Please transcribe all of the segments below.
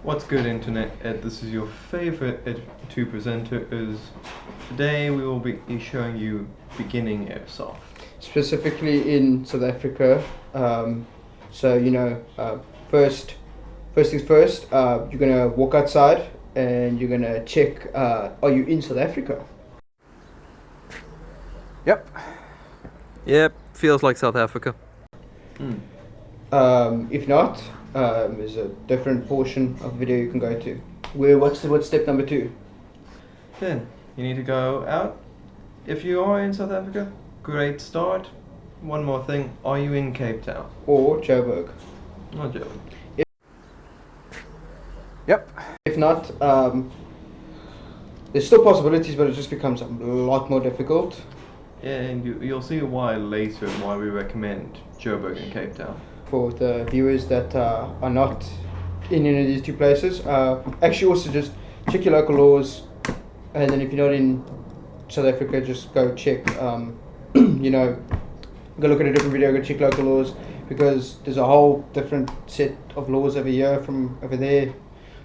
What's good, Internet Ed? This is your favorite Ed2 presenters. Today we will be showing you beginning Airsoft. Specifically in South Africa. First things first, you're going to walk outside and you're going to check, are you in South Africa? Yep, feels like South Africa. If not, there's a different portion of the video you can go to. What's step number 2? Then you need to go out. If you are in South Africa, great start. One more thing, are you in Cape Town? Or Joburg. Not Joburg. Yep. If not, there's still possibilities, but it just becomes a lot more difficult. Yeah, and you'll see why later, why we recommend Joburg and Cape Town. For the viewers that are not in any of these two places, actually also just check your local laws, and then if you're not in South Africa, just go check, go look at a different video, go check local laws, because there's a whole different set of laws over here from over there.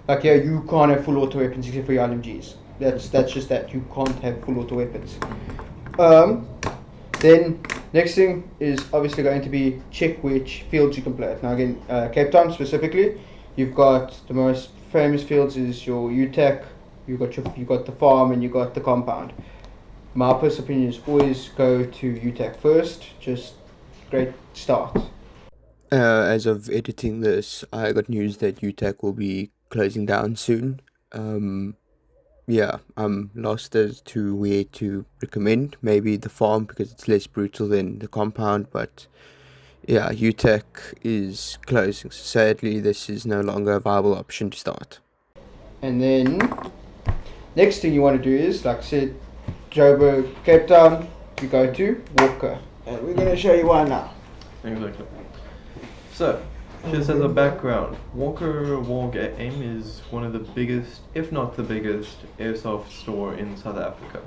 Like here, you can't have full auto weapons except for your LMGs. That's just that, you can't have full auto weapons. Then next thing is obviously going to be check which fields you can play at. Now again, Cape Town specifically, you've got the most famous fields is your UTAC, you got the farm, and you got the compound. My personal opinion is always go to UTAC first. Just great start. As of editing this, I got news that UTAC will be closing down soon. I'm lost as to where to recommend. Maybe the farm because it's less brutal than the compound, but yeah, UTAC is closing. So sadly, this is no longer a viable option to start. And then next thing you want to do is, like I said, Joburg, Cape Town, you go to Walker. And we're going to show you why now. Exactly. So, just as a background, Walker Wargame is one of the biggest, if not the biggest, airsoft store in South Africa.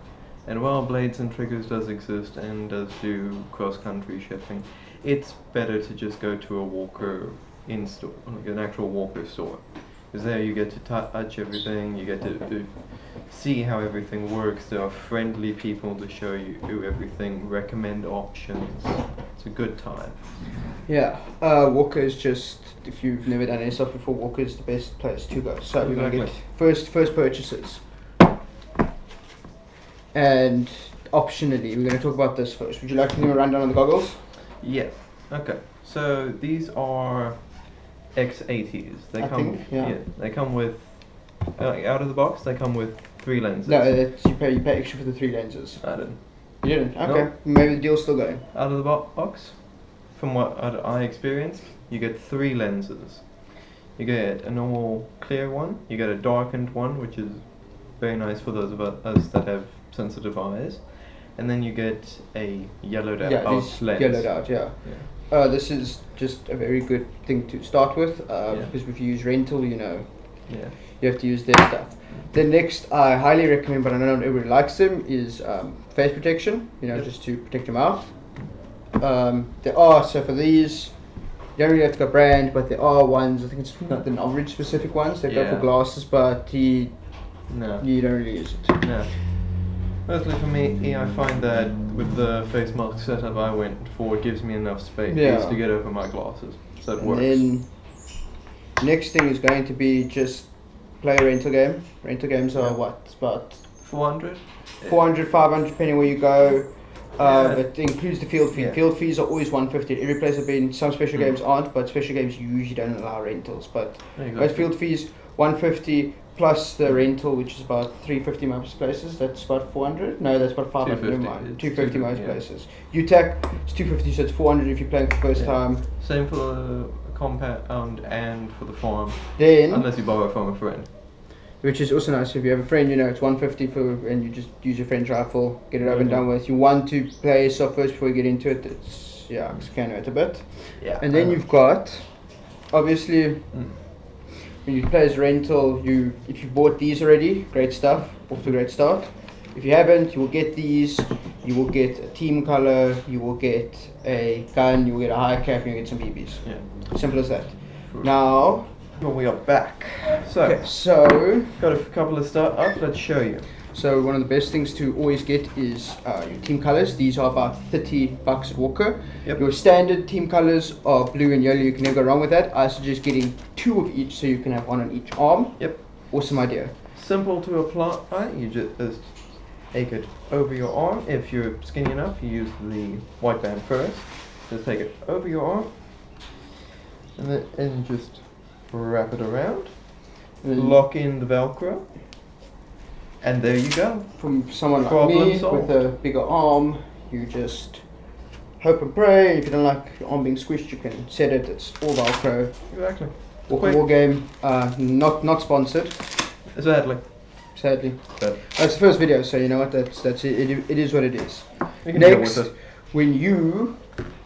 And while Blades and Triggers does exist and does do cross-country shipping, it's better to just go to a Walker in-store, like an actual Walker store. Because there you get to touch everything, you get to see how everything works, there are friendly people to show you everything, recommend options. It's a good time. Yeah, Walker is just, if you've never done airsoft before, Walker is the best place to go. So we're going to get first purchases. And optionally, we're going to talk about this first. Would you like to give me a rundown on the goggles? Yeah, okay. So these are X80s. They come with, out of the box, they come with 3 lenses. No, you pay extra for the 3 lenses. I didn't. You didn't? Okay. Nope. Maybe the deal's still going. Out of the box, from what I experienced, you get 3 lenses. You get a normal clear one, you get a darkened one, which is very nice for those of us that have sensitive eyes, and then you get a yellowed out lens. Yellowed out, yeah. This is just a very good thing to start with, because if you use rental, you have to use their stuff. The next I highly recommend, but I know not everybody likes them, is face protection, just to protect your mouth. So for these, you don't really have to go brand, but there are ones, I think it's not the Norwich specific ones, they go for glasses, but you don't really use it. No. Personally for me, I find that with the face mask setup I went for, it gives me enough space to get over my glasses, so it works. Then next thing is going to be just play a rental game. Rental games are It's about 400? 400, 500 depending where you go. But it includes the field fee. Field fees are always 150 at every place I've been. Some special games aren't, but special games usually don't allow rentals. But most field fees 150 plus the rental, which is about 350 most places. That's about 400. No, that's about 500. 250 most places. UTAC is 250, so it's 400 if you're playing for the first time. Same for the compound and for the farm. Then, unless you borrow from a friend. Which is also nice. If you have a friend, it's 150 and you just use your friend's rifle, get it over and done with. You want to play soft first before you get into it. It's can hurt a bit. Yeah. And then you've got, obviously, when you play as rental, if you bought these already, great stuff, off to a great start. If you haven't, you will get these. You will get a team color. You will get a gun. You will get a high cap. And you will get some BBs. Yeah. Simple as that. Now, Well, we are back. So, Okay, so got a couple of stuff. Let's show you. So one of the best things to always get is your team colors. These are about $30 at Walker. Yep. Your standard team colors are blue and yellow. You can never go wrong with that. I suggest getting 2 of each so you can have 1 on each arm. Yep. Awesome idea. Simple to apply. You just take it over your arm. If you're skinny enough, you use the white band first. Just take it over your arm, and just wrap it around. Lock in the Velcro. And there you go. From someone like Problem me solved. with a bigger arm, you just hope and pray. If you don't like your arm being squished, you can set it. It's all Velcro. Exactly. Wargame, not sponsored, Sadly. sadly. But That's the first video, so you know what? That's it. It is what it is. we can deal Next, with it. when you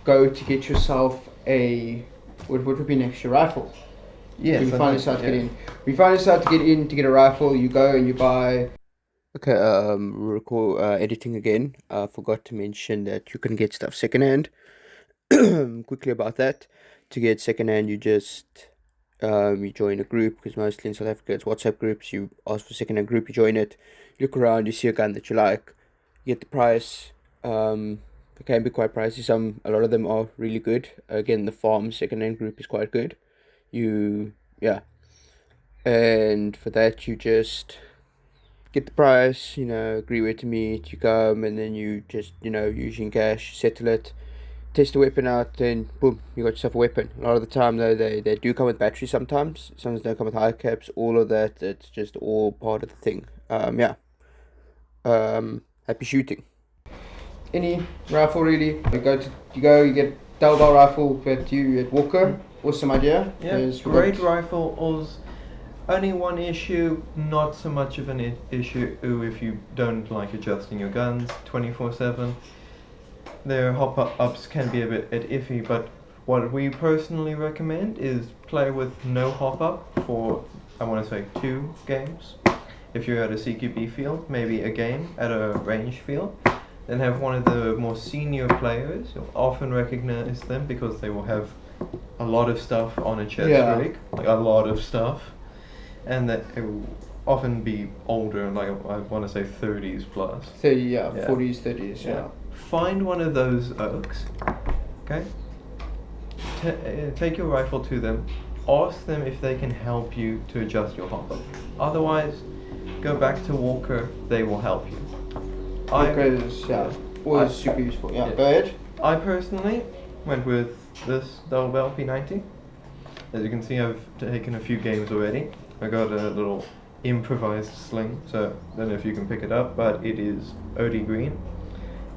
go to get yourself a what would be next? Your rifle. Yes. When you I finally think- start to get yeah. in. When you finally start to get in to get a rifle, you go and you buy. Okay, recall editing again. I forgot to mention that you can get stuff secondhand. Quickly about that. To get secondhand, you just you join a group, because mostly in South Africa it's WhatsApp groups. You ask for secondhand group, you join it, you look around, you see a gun that you like, you get the price. They can be quite pricey. A lot of them are really good. Again, the farm secondhand group is quite good. And for that you just get the price, agree where to meet, you come, and then you just, using cash, settle it, test the weapon out, then boom, you got yourself a weapon. A lot of the time though, they do come with batteries sometimes don't come with high caps, all of that, it's just all part of the thing. Happy shooting. Any rifle really. You get double barrel rifle, but you at Walker. Awesome idea. Yeah, There's great rifles. Only one issue, not so much of an issue if you don't like adjusting your guns 24/7. Their hop-ups can be a bit iffy, but what we personally recommend is play with no hop-up for, I want to say, 2 games. If you're at a CQB field, maybe a game at a range field. Then have one of the more senior players. You'll often recognize them because they will have a lot of stuff on a chest rig, like a lot of stuff, and that it will often be older, like I want to say 30s plus. 30, 40s, 30s, yeah. Find one of those oaks, okay? Take your rifle to them, ask them if they can help you to adjust your hop-up. Otherwise, go back to Walker, they will help you. Walker is, always super useful. Yeah, go ahead. I personally went with this double barrel P90. As you can see, I've taken a few games already. I got a little improvised sling, so I don't know if you can pick it up, but it is OD green.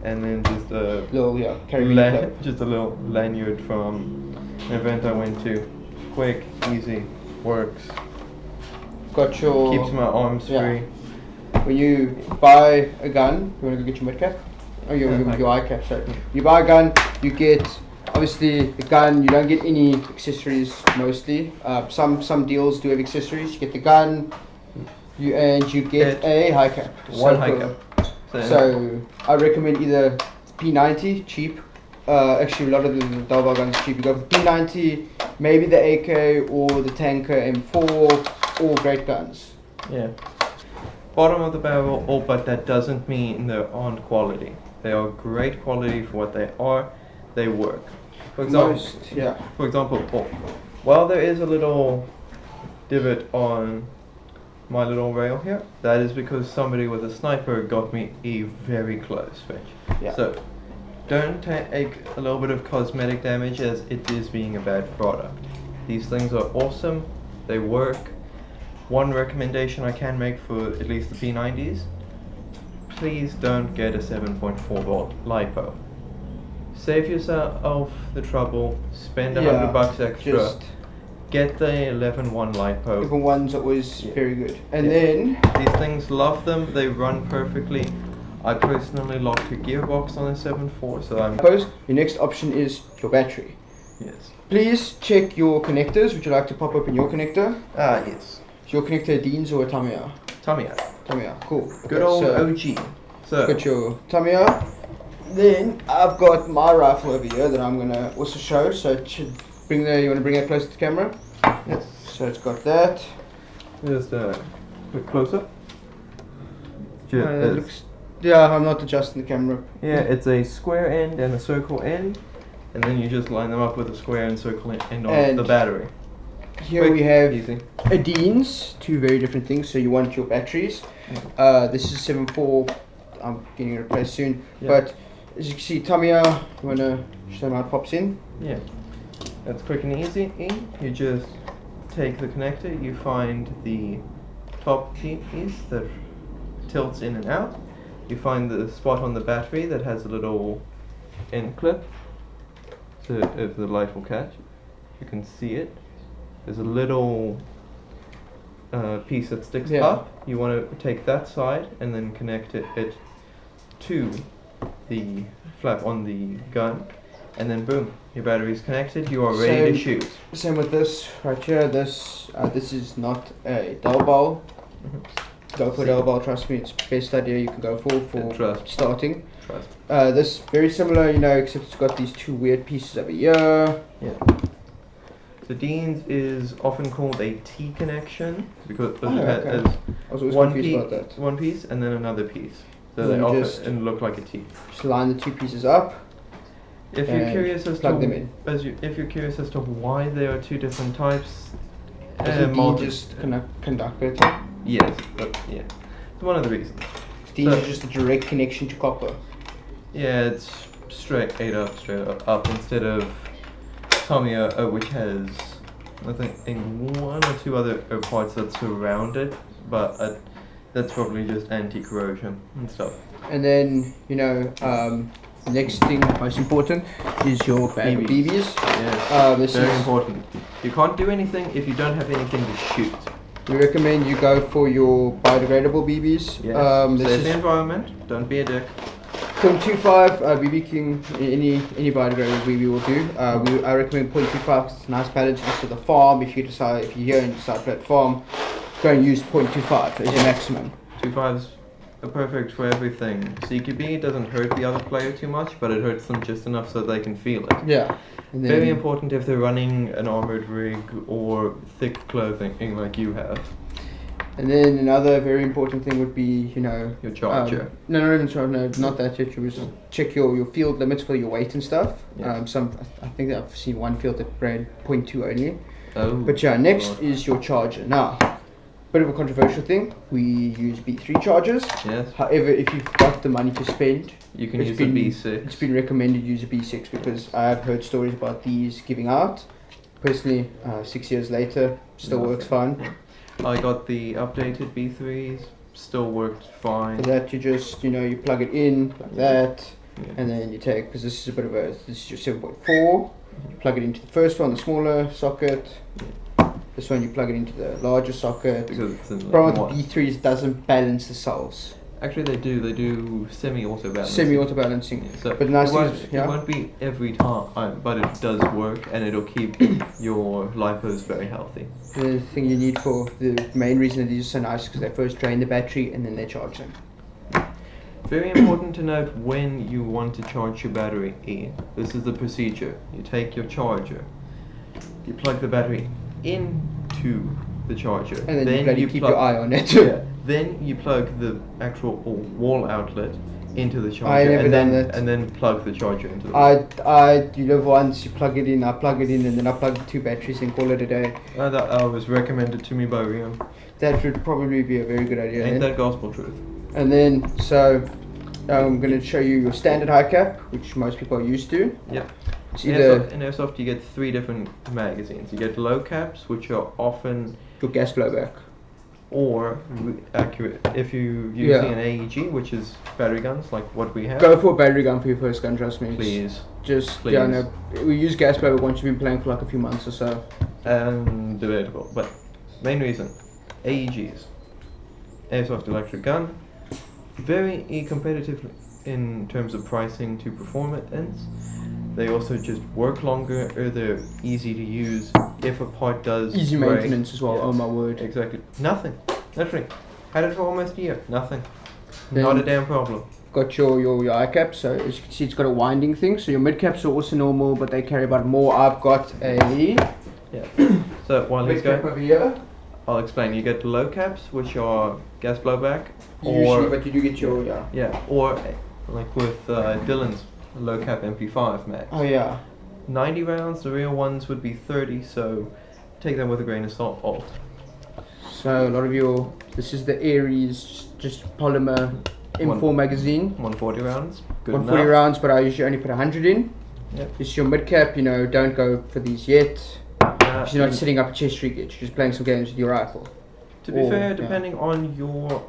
And then just a just a little lanyard from an event I went to. Quick, easy, works. Got your Keeps my arms free. When you buy a gun, you want to go get your mid cap? Oh, your eye cap, sorry. You buy a gun, you get, obviously, the gun, you don't get any accessories mostly. Some deals do have accessories. You get the gun, you get a high cap. One high cap. So I recommend either P90, cheap. Actually, a lot of the double barrel guns are cheap. You go for the P90, maybe the AK or the Tanker M4, all great guns. Yeah. Bottom of the barrel, but that doesn't mean they aren't quality. They are great quality for what they are. They work. For example, while there is a little divot on my little rail here, that is because somebody with a sniper got me a very close range. Yeah. So don't take a little bit of cosmetic damage as it is being a bad product. These things are awesome. They work. One recommendation I can make for at least the P90s, please don't get a 7.4 volt LiPo. Save yourself the trouble, spend $100 extra, get the 11.1 LiPo. 11.1's always very good. And then these things, love them, they run perfectly. I personally locked a gearbox on a 7.4, so I'm... Your next option is your battery. Yes. Please check your connectors. Would you like to pop open your connector? Yes. Is your connector a Dean's or a Tamiya? Tamiya. Tamiya, cool. Good old OG. So, got your Tamiya. Then I've got my rifle over here that I'm gonna also show. So you wanna bring that close to the camera? Yes. So it's got that. Just a quick close up. It looks. Yeah, I'm not adjusting the camera. Yeah, it's a square end and a circle end, and then you just line them up with a square and circle end of the battery. Here Quick, we have easy. Adines, two very different things. So you want your batteries. This is 7.4. I'm getting it replaced soon. Yeah. But as you can see, Tamiya, you want to show them how it pops in? Yeah, that's quick and easy. You just take the connector, you find the top piece that tilts in and out. You find the spot on the battery that has a little end clip, so if the light will catch, you can see it. There's a little piece that sticks up. You want to take that side and then connect it to the flap on the gun, and then boom, your battery's connected. You are ready to shoot. Same with this right here. This is not a double barrel. Go for double barrel. Trust me, it's the best idea you can go for starting. Trust. This very similar, except it's got these two weird pieces over here. Yeah. The Dean's is often called a T connection because it has I was always confused about that. one piece and then another piece. So Then they you often look like a T. Just line the two pieces up. If you're curious as plug to them in. if you're curious as to why there are two different types, Does the Dean just conduct better? yes, yeah, it's one of the reasons. Dean's is just a direct connection to copper. Yeah, it's straight up instead of Tamiya, which has I think one or two other parts that surround it, but that's probably just anti-corrosion and stuff. And then the next thing, most important, is your bag of BBs. Yes, this very is important. You can't do anything if you don't have anything to shoot. We recommend you go for your biodegradable BBs. Yes. This Save is the environment. Don't be a dick. 0.25 BB King. Any biodegradable BB will do. I recommend 0.25. It's a nice balance for the farm. If you're here and decide to play at farm, go and use 0.25 as your maximum. 2.5's perfect for everything. CQB doesn't hurt the other player too much, but it hurts them just enough so they can feel it. Yeah. And then Very important if they're running an armored rig or thick clothing like you have. And then another very important thing would be, Your charger. No, not that yet. You just check your field limits for your weight and stuff. Yes. I think that I've seen one field that ran 0.2 only. Oh. But yeah, next is your charger. Now, bit of a controversial thing. We use B3 chargers. Yes. However, if you've got the money to spend, You can use a B6. It's been recommended to use a B6 because I've heard stories about these giving out. Personally, 6 years later, still works fine. I got the updated B3s, still worked fine. For that, you just, you plug it in like that, Yeah. and then you take, because this is this is your 7.4, you plug it into the first one, the smaller socket. This one you plug it into the larger socket. Because it's in The problem with the B3s doesn't balance the cells. Actually, they do semi-auto balancing. Semi-auto balancing. Yeah, so But nice it won't be every time, but it does work, and it'll keep your lipos very healthy. The thing you need for the main reason that these are so nice is because they first drain the battery and then they charge them. Very important to note when you want to charge your battery. This is the procedure. You take your charger, you plug the battery into the charger, And then you keep your eye on it. Yeah. Then you plug the actual wall outlet into the charger. I never done that. And then plug the charger into the you live once, you plug it in, I plug it in, and then I plug the two batteries and call it a day. That was recommended to me by Rian. That would probably be a very good idea. Ain't that gospel truth? And then, I'm going to show you your standard high cap, which most people are used to. Yep. It's In either Airsoft, you get 3 different magazines. You get low caps, which are often your gas blowback. or accurate if you're using an AEG, which is battery guns like what we have. Go for a battery gun for your first gun, trust me. Please. Please. Yeah, no, we use gas blowback once you've been playing for like a few months or so. Debatable, but main reason, AEGs, Airsoft electric gun, very competitive in terms of pricing to performance. They also just work longer, or they're easy to use if a part does Easy break. maintenance as well, Yeah. oh my word. Exactly. Nothing. Nothing. Had it for almost a year. Nothing. Then Not a damn problem. Got your eye cap, so as you can see it's got a winding thing. So your mid caps are also normal, but they carry about more. I've got a Yeah. So while he's Mid cap going, over here. I'll explain. You get low caps, which are gas blowback, Usually, or but you do get your or like with Dylan's low cap MP5 max. Oh yeah. 90 rounds. The real ones would be 30. So take that with a grain of salt. So a lot of your, this is the Aries, just polymer M4 magazine. 140 rounds. Good 140 enough. rounds, but I usually only put 100 in. Yep. This is your mid cap, don't go for these yet. Because you're not And setting up a chest rig yet, you're just playing some games with your rifle. to be Or- fair, yeah. depending on your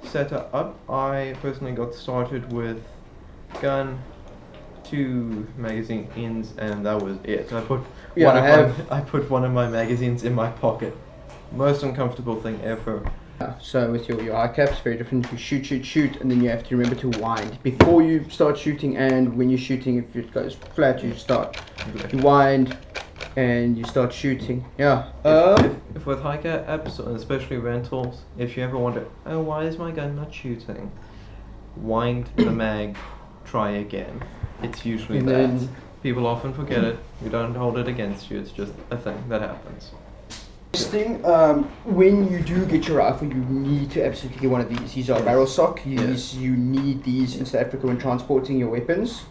setup, I personally got started with gun, 2 magazine ins, and that was it. I put I put one of my magazines in my pocket. Most uncomfortable thing ever. So with your high caps, very different. You shoot, and then you have to remember to wind before you start shooting, and when you're shooting, if it goes flat, you start. You wind, and you start shooting. Yeah. If with high caps, especially rentals, if you ever wonder, oh, why is my gun not shooting? Wind the mag, try again. It's usually And that. then- People often forget it. You don't hold it against you. It's just a thing that happens. This thing, when you do get your rifle, you need to absolutely get one of these. These are barrel sock. You need these in South Africa when transporting your weapons.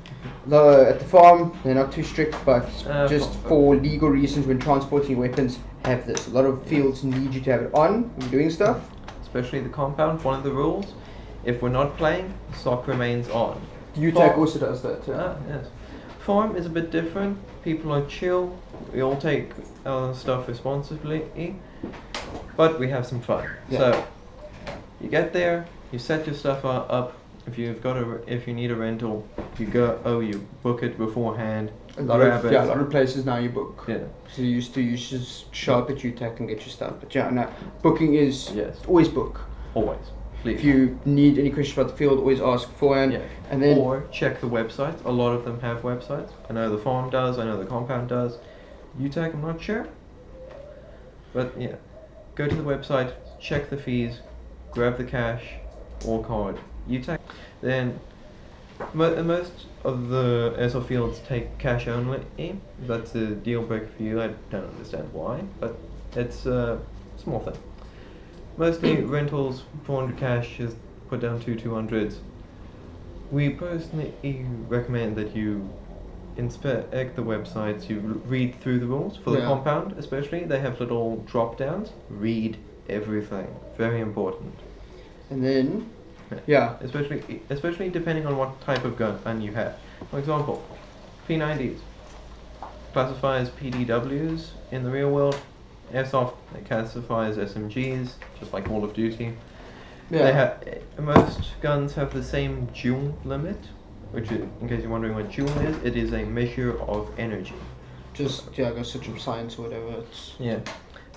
Though at the farm, they're not too strict, but just for legal reasons, when transporting your weapons, have this. A lot of fields need you to have it on when you're doing stuff. Especially the compound. One of the rules: if we're not playing, sock remains on. UTAC also does that. Yes. Farm is a bit different. People are chill. We all take our stuff responsibly, but we have some fun. Yeah. So you get there, you set your stuff up. If you need a rental, you book it beforehand. A lot of places now you book. Yeah. So you just show up at UTAC and get your stuff. But yeah, no, booking is Yes. always book. Always. Please. If you need any questions about the field, always ask beforehand. Yeah. And then Or check the websites. A lot of them have websites. I know the farm does. I know the compound does. UTAC, I'm not sure. But yeah, go to the website, check the fees, grab the cash or card. UTAC. Then most of the airsoft fields take cash only. That's a deal breaker for you. I don't understand why, but it's a small thing. Mostly rentals, 400 cash, just put down 200s. We personally recommend that you inspect the websites, you read through the rules for the compound especially. They have little drop downs. Read everything. Very important. And then Especially depending on what type of gun you have. For example, P90s classify as PDWs in the real world. Airsoft they classify as SMGs, just like Call of Duty. yeah. Most guns have the same joule limit, which is, in case you're wondering what joule is, it is a measure of energy. Go search up science or whatever. Yeah.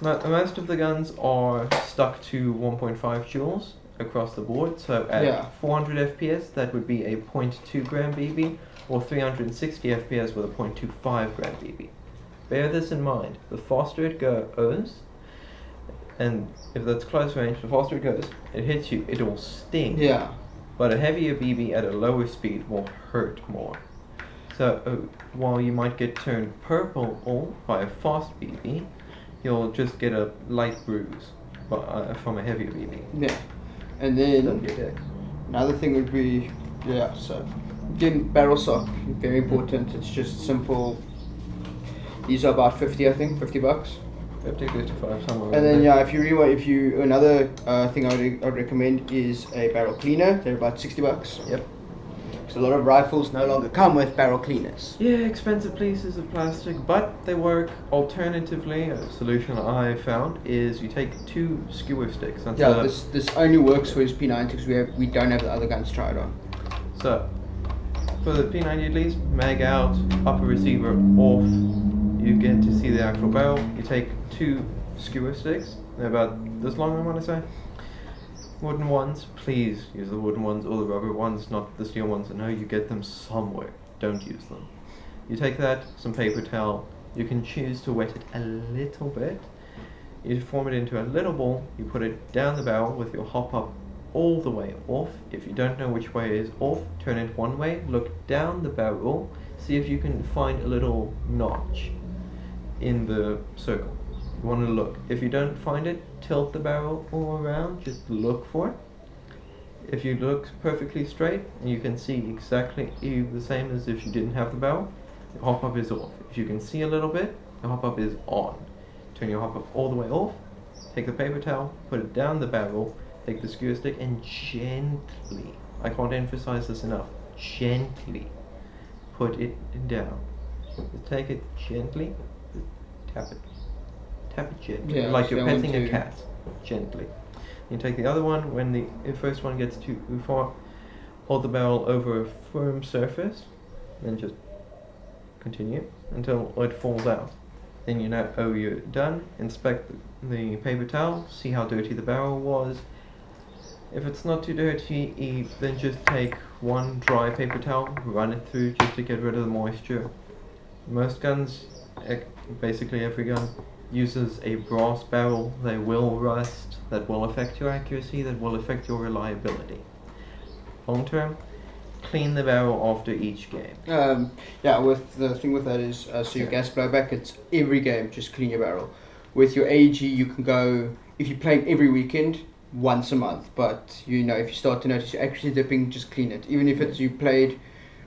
Most of the guns are stuck to 1.5 joules across the board. So at 400 FPS, that would be a 0.2 gram BB, or 360 FPS with a 0.25 gram BB. Bear this in mind. The faster it goes, and if that's close range, the faster it goes, it hits you, it'll sting. Yeah. But a heavier BB at a lower speed will hurt more. So while you might get turned purple by a fast BB, you'll just get a light bruise from a heavier BB. Yeah. And then Don't get it. another thing would be so again, barrel sock, very important. It's just simple. These are about 50, I think, $50. 50, 55, somewhere. And then around if you another thing I'd recommend is a barrel cleaner. They're about $60. Yep. So a lot of rifles no longer come with barrel cleaners. Yeah, expensive pieces of plastic, but they work. Alternatively, a solution I found is you take 2 skewer sticks. This only works for his P90 because we don't have the other guns tried on. So, for the P90 at least, mag out, upper receiver off. You get to see the actual barrel. You take 2 skewer sticks. They're about this long, I want to say. Wooden ones, please use the wooden ones or the rubber ones, not the steel ones. I know you get them somewhere. Don't use them. You take that, some paper towel. You can choose to wet it a little bit. You form it into a little ball. You put it down the barrel with your hop up all the way off. If you don't know which way is off, turn it one way. Look down the barrel. See if you can find a little notch. in the circle. You want to look. If you don't find it, tilt the barrel all around. Just look for it. If you look perfectly straight, you can see exactly the same as if you didn't have the barrel. Your hop-up is off. If you can see a little bit, your hop-up is on. Turn your hop-up all the way off. Take the paper towel, put it down the barrel, take the skewer stick and gently, I can't emphasize this enough, gently put it down. Just take it gently, just tap it. Tap it gently, Yeah, like you're so I want petting a to- cat, gently. You take the other one, when the first one gets too far, hold the barrel over a firm surface, then just continue until it falls out. Then you know, oh, you're done. Inspect the paper towel, see how dirty the barrel was. If it's not too dirty, then just take one dry paper towel, run it through just to get rid of the moisture. Most guns, basically every gun, uses a brass barrel. They will rust, that will affect your accuracy, that will affect your reliability. Long term, clean the barrel after each game. Yeah, with the thing with that is, so your gas blowback, it's every game, just clean your barrel. With your AG, you can go, if you're playing every weekend, once a month, but you know, if you start to notice your accuracy dipping, just clean it. Even if it's you played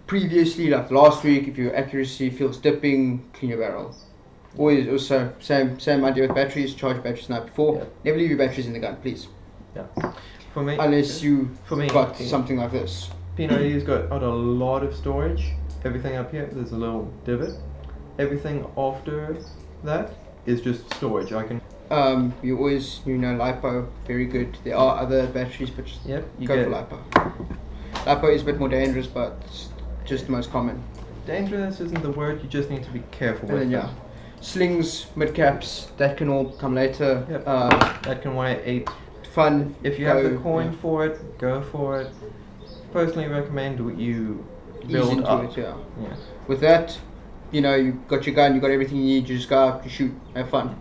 previously, like last week, if your accuracy feels dipping, clean your barrel. Always, also, same idea with batteries, charge your batteries the night before. Yeah. Never leave your batteries in the gun, please. Yeah. For me, Unless you got Pino- something like this. P90's got a lot of storage. Everything up here, there's a little divot. Everything after that is just storage. I can. You always, LiPo, very good. There are other batteries, but just Yep. You go get for LiPo. LiPo is a bit more dangerous, but it's just the most common. dangerous isn't the word. You just need to be careful And with then them. slings, mid caps, that can all come later. Yep. That can weigh 8. Fun. If you have the coin for it, go for it. Personally recommend you ease build into up. it. Yeah. Yeah. With that, you got your gun, you got everything you need. You just go out, you shoot, have fun.